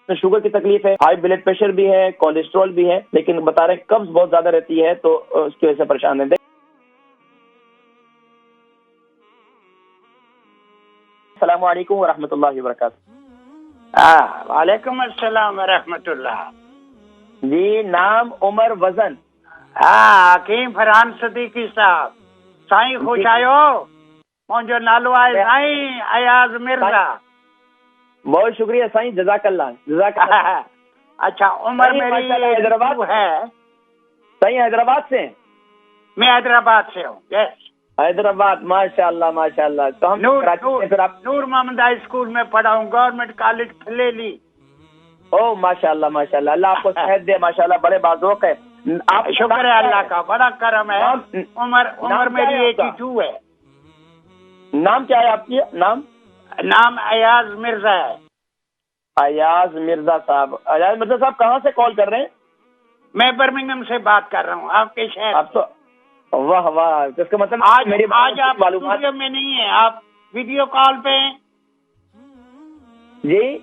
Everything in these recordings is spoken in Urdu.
شوگر کی تکلیف ہے، ہائی بلڈ پریشر بھی ہے، کولیسٹرول بھی ہے، لیکن بتا رہے ہیں قبض بہت زیادہ رہتی ہے تو اس کی وجہ سے پریشان ہیں۔ السلام علیکم ورحمۃ اللہ وبرکاتہ۔ وعلیکم السلام ورحمۃ اللہ۔ جی نام عمر وزن؟ حکیم فرحان صدیقی صاحب، سائیں خوش آئے ہو؟ مجھے نالو آئے سائیں ایاز مرزا۔ بہت شکریہ سائیں، جزاک اللہ جزاک اللہ۔ اچھا عمر میری حیدرآباد ہے؟ سائیں حیدرآباد سے؟ میں حیدرآباد سے ہوں۔ یس حیدرآباد، ماشاء اللہ ماشاء اللہ۔ تو ہم نور محمد ہائی اسکول میں پڑھا ہوں، گورنمنٹ کالج کھلیلی۔ او ماشاء اللہ ماشاء اللہ، اللہ آپ کو صحت دے، ماشاء اللہ بڑے باذوق ہے آپ۔ شکر ہے اللہ کا، بڑا کرم ہے۔ عمر میری 82 ہے۔ نام کیا ہے آپ کی؟ نام ایاز مرزا ہے۔ ایاز مرزا صاحب، ایاز مرزا صاحب کہاں سے کال کر رہے ہیں؟ میں برمنگھم سے بات کر رہا ہوں، آپ کے شہر۔ آپ تو واہ واہ، اس کا مطلب آج آپ اسٹوڈیو میں نہیں ہیں، آپ ویڈیو کال پہ ہیں؟ جی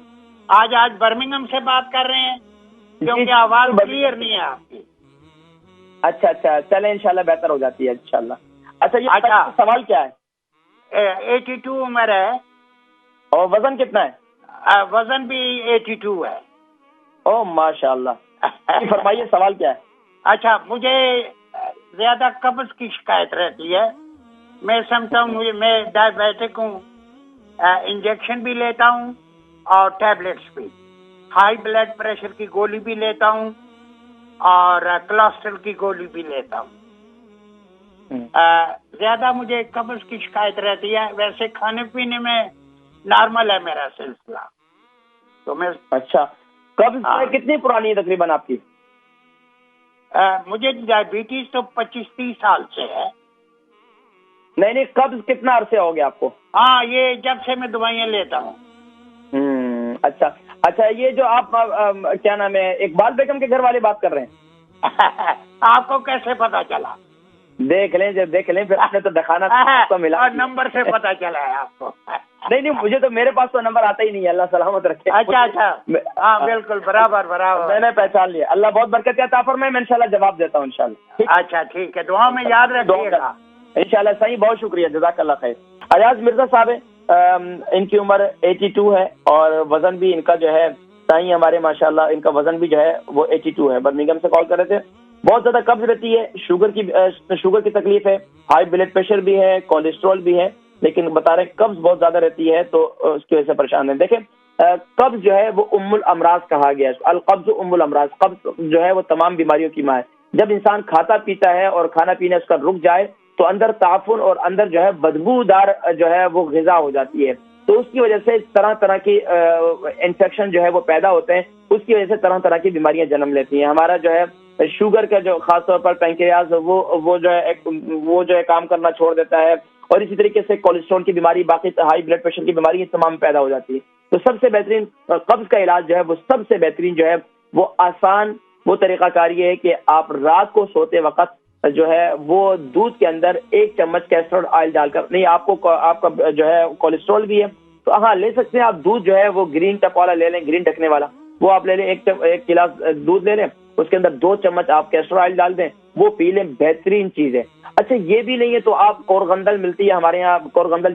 آج برمنگھم سے بات کر رہے ہیں کیونکہ آواز کلیئر نہیں ہے آپ کی۔ اچھا اچھا، چلیں انشاءاللہ بہتر ہو جاتی ہے انشاءاللہ۔ اچھا یہ سوال کیا ہے؟ 82 عمر ہے۔ اور وزن کتنا ہے؟ وزن بھی 82 ہے۔ او ماشاء اللہ، فرمائیے سوال کیا ہے؟ اچھا مجھے زیادہ قبض کی شکایت رہتی ہے، میں سمجھتا ہوں میں ڈائبیٹک ہوں، انجیکشن بھی لیتا ہوں اور ٹیبلٹس بھی، ہائی بلڈ پریشر کی گولی بھی لیتا ہوں اور کولیسٹرول کی گولی بھی لیتا ہوں۔ زیادہ مجھے قبض کی شکایت رہتی ہے، ویسے کھانے پینے میں نارمل ہے میرا سلسلہ تو میں۔ اچھا قبض کتنی پرانی ہے تقریباً آپ کی؟ مجھے ڈائبٹیز تو 25-30 سال سے ہے۔ نہیں قبض کتنا عرصے ہو گیا آپ کو؟ ہاں یہ جب سے میں دوائیاں لیتا ہوں۔ اچھا اچھا، یہ جو آپ کیا نام ہے اقبال بیگم کے گھر والے بات کر رہے ہیں؟ آپ کو کیسے پتا چلا؟ دیکھ لیں جب دیکھ لیں، پھر آپ نے تو دکھانا تو ملا، نمبر سے پتا چلا ہے آپ کو؟ نہیں مجھے تو میرے پاس تو نمبر آتا ہی نہیں ہے، اللہ سلامت رکھے۔ اچھا ہاں بالکل برابر میں نے پہچان لیا، اللہ بہت برکت عطا فرمائے، میں انشاءاللہ جواب دیتا ہوں انشاءاللہ۔ اچھا ٹھیک ہے، دعا میں یاد رکھیے گا انشاءاللہ۔ صحیح، بہت شکریہ، جزاک اللہ خیر۔ ایاز مرزا صاحب ان کی عمر 82 ہے اور وزن بھی ان کا جو ہے صحیح ہمارے ماشاءاللہ ان کا وزن بھی جو ہے وہ 82 ہے۔ برمنگھم سے کال کر رہے تھے۔ بہت زیادہ قبض رہتی ہے، شوگر کی تکلیف ہے، ہائی بلڈ پریشر بھی ہے، کولیسٹرول بھی ہے، لیکن بتا رہے ہیں قبض بہت زیادہ رہتی ہے تو اس کی وجہ سے پریشان ہیں۔ دیکھیں قبض جو ہے وہ ام الامراض کہا گیا ہے، القبض ام الامراض، قبض جو ہے وہ تمام بیماریوں کی ماں ہے۔ جب انسان کھاتا پیتا ہے اور کھانا پینا اس کا رک جائے تو اندر تعفن اور اندر جو ہے بدبودار جو ہے وہ غذا ہو جاتی ہے، تو اس کی وجہ سے طرح طرح کی انفیکشن جو ہے وہ پیدا ہوتے ہیں، اس کی وجہ سے طرح طرح کی بیماریاں جنم لیتی ہیں۔ ہمارا جو ہے شوگر کا جو خاص طور پر پینکریاز وہ جو ہے کام کرنا چھوڑ دیتا ہے، اور اسی طریقے سے کولیسٹرول کی بیماری، باقی ہائی بلڈ پریشر کی بیماری تمام پیدا ہو جاتی ہے۔ تو سب سے بہترین قبض کا علاج جو ہے وہ سب سے بہترین جو ہے وہ آسان وہ طریقہ کاری ہے کہ آپ رات کو سوتے وقت جو ہے وہ دودھ کے اندر 1 چمچ کیسٹر آئل ڈال کر، نہیں آپ کا جو ہے کولیسٹرول بھی ہے تو ہاں لے سکتے ہیں آپ، دودھ جو ہے وہ گرین ٹپ والا لے لیں، گرین ڈھکنے والا وہ آپ لے لیں، 1 گلاس دودھ لے لیں، اس کے اندر 2 چمچ آپ کیسٹر آئل ڈال دیں، وہ پی لیں، بہترین چیز ہے۔ اچھا یہ بھی نہیں ہے تو آپ کورگندل ملتی ہے ہمارے یہاں، کورگندل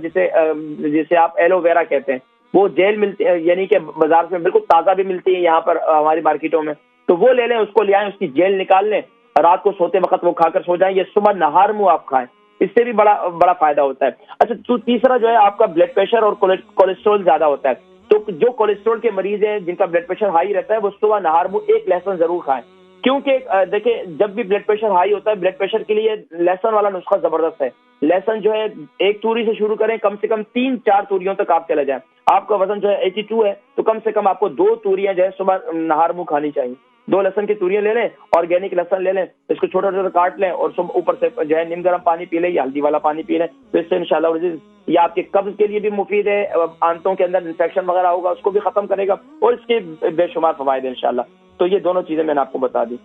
جسے آپ ایلو ویرا کہتے ہیں، وہ جیل ملتی ہے، یعنی کہ بازار سے بالکل تازہ بھی ملتی ہے یہاں پر ہماری مارکیٹوں میں، تو وہ لے لیں، اس کو لے آئیں، اس کی جیل نکال لیں، رات کو سوتے وقت وہ کھا کر سو جائیں، یہ صبح نہار منہ آپ کھائیں، اس سے بھی بڑا فائدہ ہوتا ہے۔ اچھا تو تیسرا جو ہے آپ کا بلڈ پریشر اور کولیسٹرول زیادہ ہوتا ہے، تو جو کولیسٹرول کے مریض ہیں جن کا بلڈ پریشر ہائی رہتا ہے وہ صبح نہار منہ 1 لہسن ضرور کھائیں، کیونکہ دیکھیں جب بھی بلڈ پریشر ہائی ہوتا ہے، بلڈ پریشر کے لیے لہسن والا نسخہ زبردست ہے۔ لہسن جو ہے 1 توری سے شروع کریں، کم سے کم 3-4 توریوں تک آپ چلے جائیں۔ آپ کا وزن جو ہے 82 ہے تو کم سے کم آپ کو 2 توریاں جو ہے صبح نہار منہ کھانی چاہیے۔ 2 لہسن کی توریاں لے لیں، آرگینک لہسن لے لیں، اس کو چھوٹا چھوٹا کاٹ لیں اور صبح اوپر سے جو ہے نیم گرم پانی پی لیں یا ہلدی والا پانی پی لیں، تو اس سے انشاءاللہ یہ آپ کے قبض کے لیے بھی مفید ہے، آنتوں کے اندر انفیکشن وغیرہ ہوگا اس کو بھی ختم کرے گا، اور اس کے بے شمار فوائد ہیں انشاءاللہ۔ تو یہ دونوں چیزیں میں نے آپ کو بتا دی۔